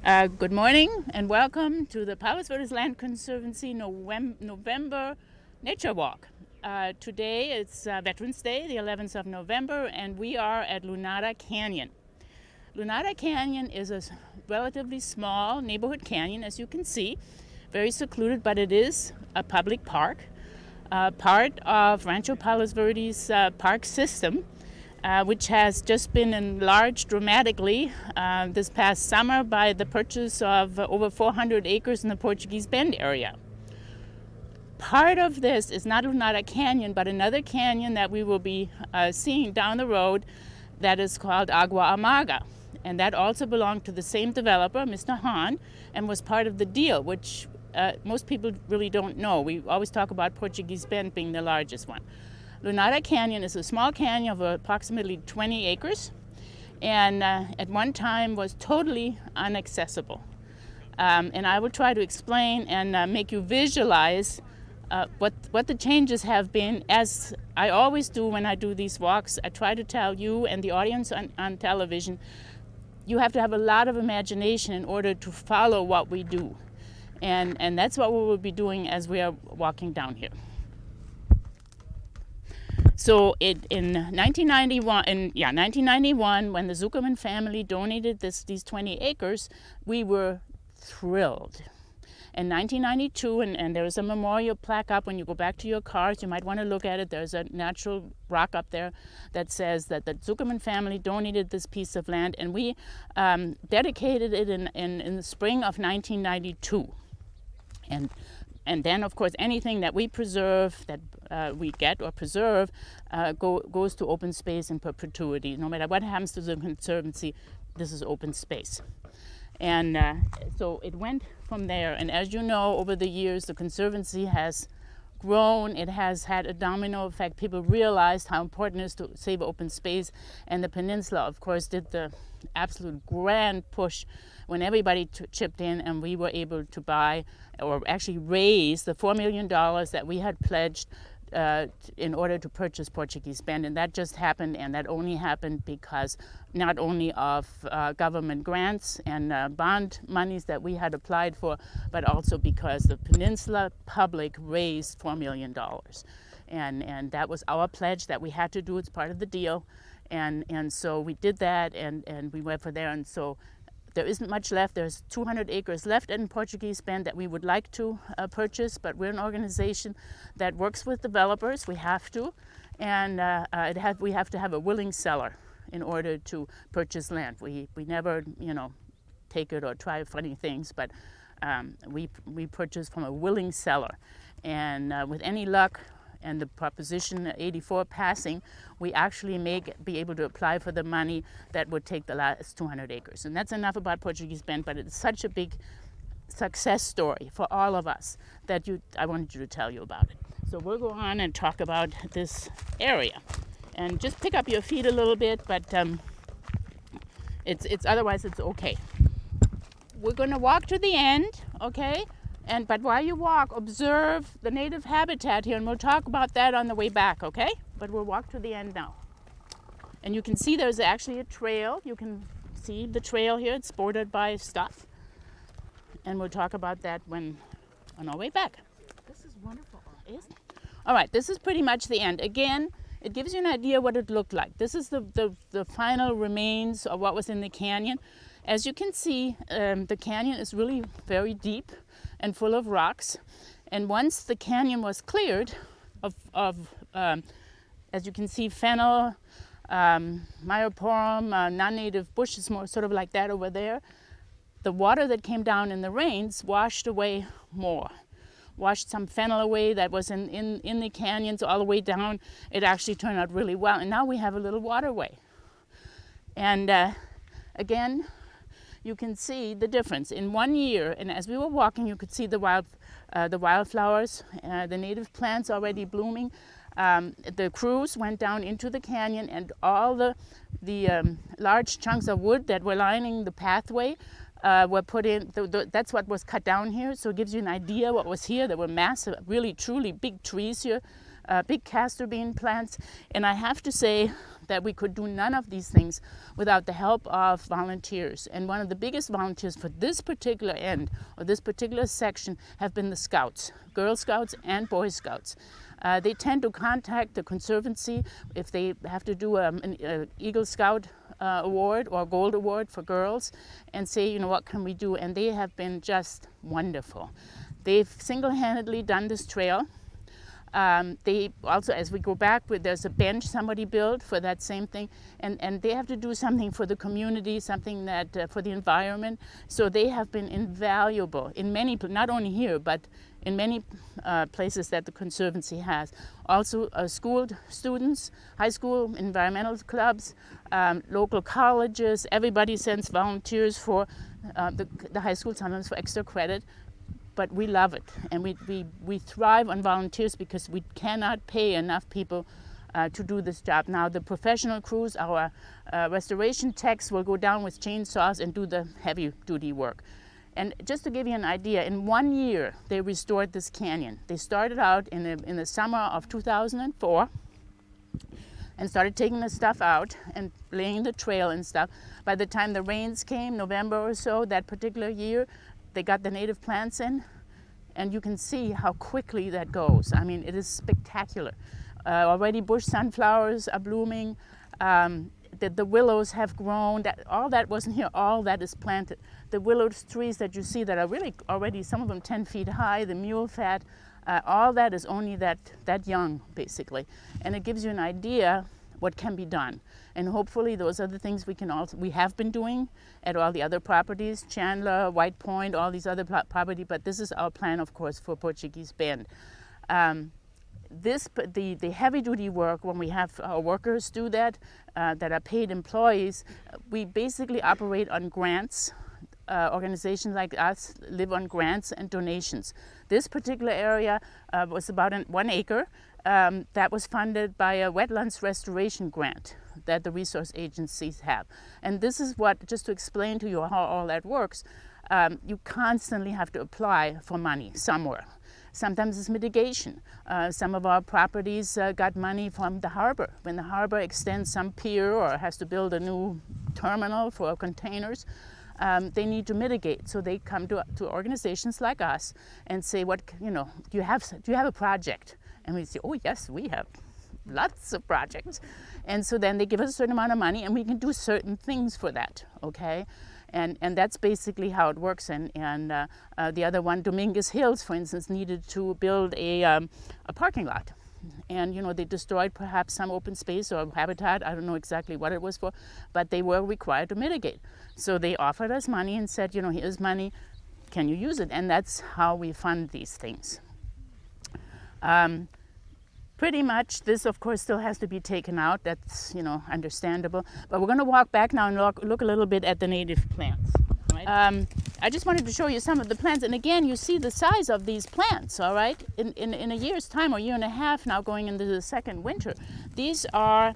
Good morning and welcome to the Palos Verdes Land Conservancy November Nature Walk. Today it's Veterans Day, the 11th of November, and we are at Lunada Canyon. Lunada Canyon is a relatively small neighborhood canyon, as you can see, very secluded, but it is a public park, part of Rancho Palos Verdes park system, which has just been enlarged dramatically this past summer by the purchase of over 400 acres in the Portuguese Bend area. Part of this is not Lunada Canyon, but another canyon that we will be seeing down the road that is called Agua Amarga. And that also belonged to the same developer, Mr. Hahn, and was part of the deal, which most people really don't know. We always talk about Portuguese Bend being the largest one. Lunada Canyon is a small canyon of approximately 20 acres, and at one time was totally inaccessible. And I will try to explain and make you visualize what the changes have been. As I always do when I do these walks, I try to tell you and the audience on television, you have to have a lot of imagination in order to follow what we do. And that's what we will be doing as we are walking down here. So in 1991, when the Zuckerman family donated these 20 acres, we were thrilled. In 1992, and there is a memorial plaque up when you go back to your cars, you might want to look at it. There's a natural rock up there that says that the Zuckerman family donated this piece of land, and we dedicated it in the spring of 1992. And then, of course, anything that we preserve, that we get or preserve, goes to open space in perpetuity. No matter what happens to the Conservancy, this is open space. And so it went from there. And as you know, over the years, the Conservancy has grown. It has had a domino effect. People realized how important it is to save open space. And the peninsula, of course, did the absolute grand push when everybody chipped in, and we were able to buy or actually raise the $4 million that we had pledged in order to purchase Portuguese Bend. And that just happened, and that only happened because not only of government grants and bond monies that we had applied for, but also because the peninsula public raised $4 million. And that was our pledge that we had to do. It's part of the deal. And so we did that, and we went for there. And so there isn't much left. There's 200 acres left in Portuguese Bend that we would like to purchase, but we're an organization that works with developers. We have to, and we have to have a willing seller in order to purchase land. We never, take it or try funny things, but we purchase from a willing seller, and with any luck, and the Proposition 84 passing, we actually be able to apply for the money that would take the last 200 acres. And that's enough about Portuguese Bend, but it's such a big success story for all of us that I wanted you to tell you about it. So we'll go on and talk about this area. And just pick up your feet a little bit, but it's otherwise it's okay. We're going to walk to the end, okay? But while you walk, observe the native habitat here, and we'll talk about that on the way back, okay? But we'll walk to the end now. And you can see there's actually a trail. You can see the trail here. It's bordered by stuff. And we'll talk about that on our way back. This is wonderful. Isn't it? All right, this is pretty much the end. Again, it gives you an idea what it looked like. This is the final remains of what was in the canyon. As you can see, the canyon is really very deep and full of rocks. And once the canyon was cleared of as you can see, fennel, myroporum, non-native bushes, more sort of like that over there, the water that came down in the rains washed away more. Washed some fennel away that was in the canyons all the way down. It actually turned out really well. And now we have a little waterway. And again, you can see the difference in 1 year. And as we were walking, you could see the wildflowers, the native plants already blooming. The crews went down into the canyon, and all the large chunks of wood that were lining the pathway were put in. That's what was cut down here. So it gives you an idea what was here. There were massive, really, truly big trees here big castor bean plants. And I have to say that we could do none of these things without the help of volunteers. And one of the biggest volunteers for this particular end or this particular section have been the Scouts, Girl Scouts and Boy Scouts. They tend to contact the Conservancy if they have to do an Eagle Scout award or Gold Award for girls and say, what can we do? And they have been just wonderful. They've single-handedly done this trail. They also, as we go back, there's a bench somebody built for that same thing, and they have to do something for the community, something that for the environment. So they have been invaluable in many, not only here, but in many places that the Conservancy has. Also, school students, high school environmental clubs, local colleges, everybody sends volunteers for the high school, sometimes for extra credit. But we love it, and we thrive on volunteers because we cannot pay enough people to do this job. Now the professional crews, our restoration techs will go down with chainsaws and do the heavy duty work. And just to give you an idea, in 1 year they restored this canyon. They started out in the summer of 2004 and started taking the stuff out and laying the trail and stuff. By the time the rains came, November or so, that particular year, they got the native plants in, and you can see how quickly that goes. I mean, it is spectacular. Already bush sunflowers are blooming. The willows have grown. All that wasn't here. All that is planted. The willow trees that you see that are really already, some of them 10 feet high, the mule fat, all that is only that young, basically. And it gives you an idea what can be done. And hopefully those are the things we have been doing at all the other properties, Chandler, White Point, all these other property, but this is our plan, of course, for Portuguese Bend. The heavy duty work, when we have our workers do that are paid employees, we basically operate on grants. Organizations like us live on grants and donations. This particular area was about 1 acre. That was funded by a wetlands restoration grant that the resource agencies have. And this is what, just to explain to you how all that works, you constantly have to apply for money somewhere. Sometimes it's mitigation. Some of our properties got money from the harbor. When the harbor extends some pier or has to build a new terminal for containers, they need to mitigate. So they come to organizations like us and say, do you have a project? And we say, oh yes, we have lots of projects. And so then they give us a certain amount of money and we can do certain things for that, okay? And that's basically how it works. And the other one, Dominguez Hills, for instance, needed to build a parking lot. And they destroyed perhaps some open space or habitat, I don't know exactly what it was for, but they were required to mitigate. So they offered us money and said, here's money, can you use it? And that's how we fund these things. Pretty much, this of course still has to be taken out. That's understandable. But we're going to walk back now and look a little bit at the native plants. Right? I just wanted to show you some of the plants, and again, you see the size of these plants. All right, in a year's time or year and a half now, going into the second winter, these are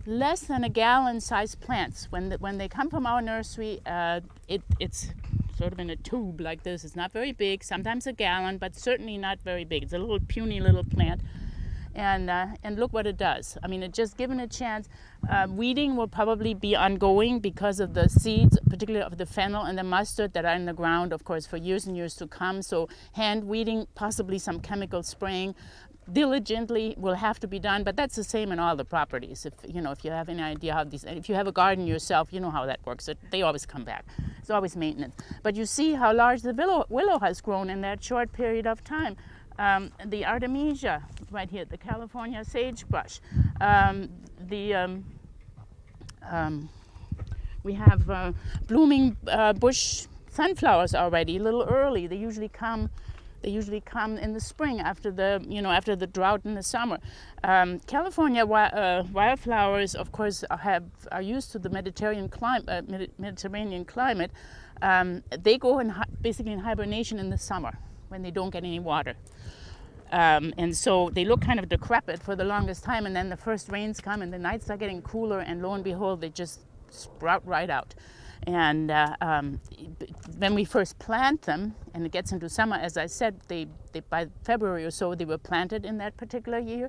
less than a gallon sized plants. When they come from our nursery, it's sort of in a tube like this. It's not very big, sometimes a gallon, but certainly not very big. It's a little puny little plant. And look what it does. I mean, it just given a chance. Weeding will probably be ongoing because of the seeds, particularly of the fennel and the mustard that are in the ground, of course, for years and years to come. So hand weeding, possibly some chemical spraying, diligently will have to be done. But that's the same in all the properties. If you have any idea how if you have a garden yourself, you know how that works. They always come back. It's always maintenance. But you see how large the willow has grown in that short period of time. The Artemisia right here, the California sagebrush. We have blooming bush sunflowers already, a little early. They usually come in the spring after the drought in the summer. California wildflowers, of course, are used to the Mediterranean climate. They go basically in hibernation in the summer when they don't get any water. And so they look kind of decrepit for the longest time, and then the first rains come and the nights are getting cooler, and lo and behold, they just sprout right out. And when we first plant them, and it gets into summer, as I said, they by February or so, they were planted in that particular year.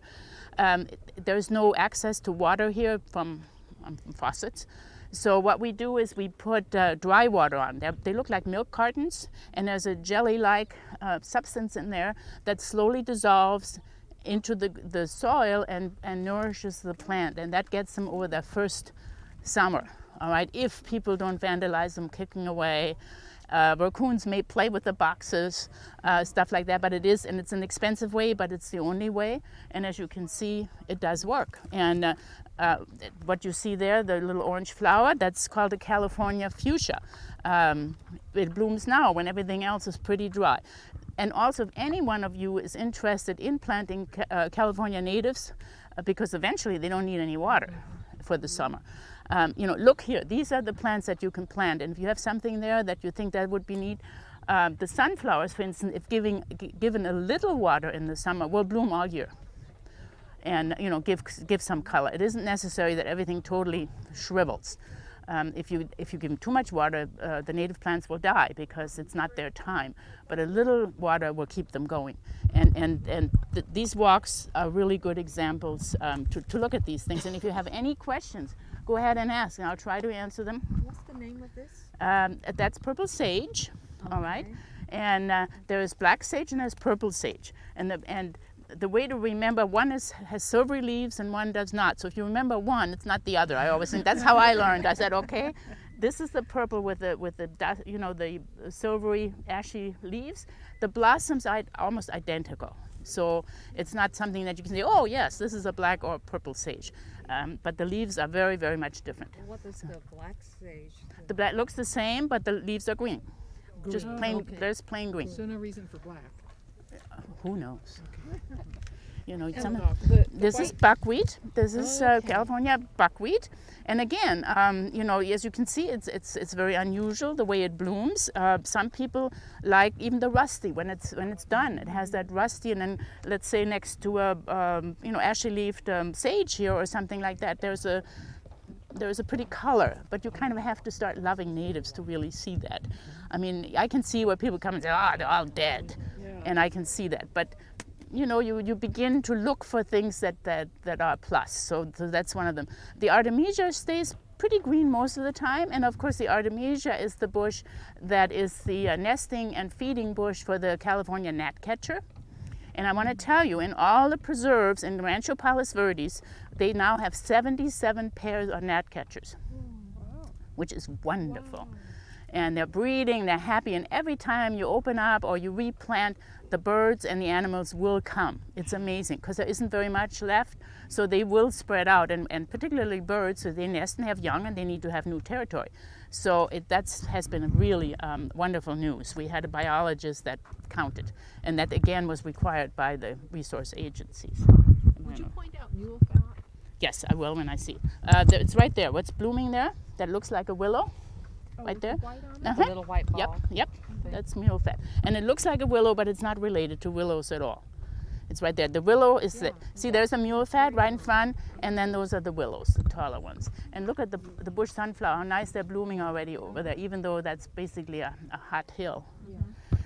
There's no access to water here from faucets. So what we do is we put dry water on. They look like milk cartons, and there's a jelly-like substance in there that slowly dissolves into the soil and nourishes the plant, and that gets them over their first summer. All right, if people don't vandalize them, kicking away. Raccoons may play with the boxes, stuff like that, but it's an expensive way, but it's the only way. And as you can see, it does work. And what you see there, the little orange flower, that's called a California fuchsia. It blooms now when everything else is pretty dry. And also, if any one of you is interested in planting California natives, because eventually they don't need any water for the summer. Look here, these are the plants that you can plant. And if you have something there that you think that would be neat, the sunflowers, for instance, if given a little water in the summer, will bloom all year. And give some color. It isn't necessary that everything totally shrivels. If you give them too much water, the native plants will die because it's not their time. But a little water will keep them going. And these walks are really good examples to look at these things. And if you have any questions, go ahead and ask, and I'll try to answer them. What's the name of this? That's purple sage, Okay. all right? And there is black sage and there's purple sage. And the way to remember, one has silvery leaves and one does not. So if you remember one, it's not the other. I always think that's how I learned. I said, okay, this is the purple with the silvery ashy leaves. The blossoms are almost identical. So it's not something that you can say, oh yes, this is a black or purple sage. But the leaves are very, very much different. What is the black sage? The black looks the same, but the leaves are green. Just plain, okay. there's plain green. So no reason for black. Who knows? The This is buckwheat. This is California buckwheat. And again, as you can see, it's very unusual the way it blooms. Some people like even the rusty when it's done. It has that rusty, and then let's say next to a ashy-leafed sage here or something like that, there's a pretty color, but you kind of have to start loving natives to really see that. I mean, I can see where people come and say, they're all dead, and I can see that. But you begin to look for things that are plus. So that's one of them. The Artemisia stays pretty green most of the time, and of course the Artemisia is the bush that is the nesting and feeding bush for the California gnatcatcher. And I want to tell you, in all the preserves in Rancho Palos Verdes, they now have 77 pairs of gnatcatchers, which is wonderful. Wow. And they're breeding, they're happy, and every time you open up or you replant, the birds and the animals will come. It's amazing, because there isn't very much left, so they will spread out, and particularly birds, so they nest and have young, and they need to have new territory. So that has been really wonderful news. We had a biologist that counted, and that again was required by the resource agencies. Would you point out mule fat? Yes, I will when I see. It's right there. What's blooming there? That looks like a willow. Right there. White on it? Uh-huh. The little white ball. Yep. That's mule fat, and it looks like a willow, but it's not related to willows at all. It's right there. The willow is see, there's a mule fat right in front, and then those are the willows, the taller ones. And look at the bush sunflower, how nice they're blooming already over there, even though that's basically a hot hill. Yeah.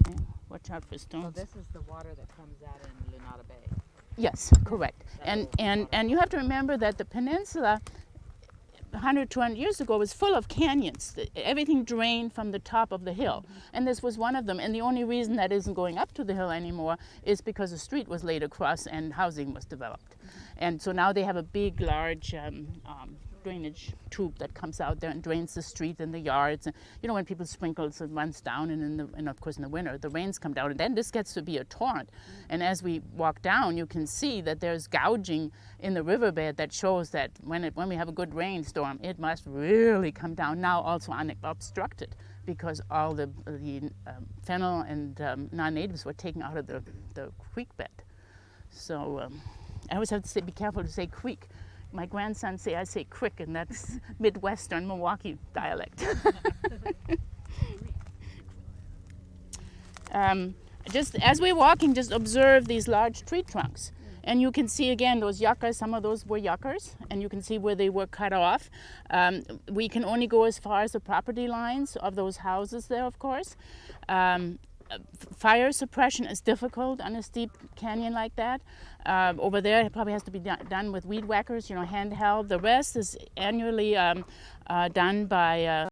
Okay. Watch out for stones. So this is the water that comes out in Lunada Bay. Yes, correct. And you have to remember that the peninsula 100, 200 years ago was full of canyons. Everything drained from the top of the hill. And this was one of them. And the only reason that isn't going up to the hill anymore is because a street was laid across and housing was developed. And so now they have a big, large drainage tube that comes out there and drains the street and the yards. And when people sprinkle, it runs down, and of course in the winter the rains come down, and then this gets to be a torrent. And as we walk down, you can see that there's gouging in the riverbed that shows that when we have a good rainstorm, it must really come down. Now also unobstructed, because all the fennel and non-natives were taken out of the creek bed. So I always have to be careful to say creek. My grandson I say crick, and that's Midwestern Milwaukee dialect. Just as we're walking, just observe these large tree trunks. And you can see again those yuccas, some of those were yuccas, and you can see where they were cut off. We can only go as far as the property lines of those houses there, of course. Fire suppression is difficult on a steep canyon like that. Over there, it probably has to be done with weed whackers, handheld. The rest is annually done by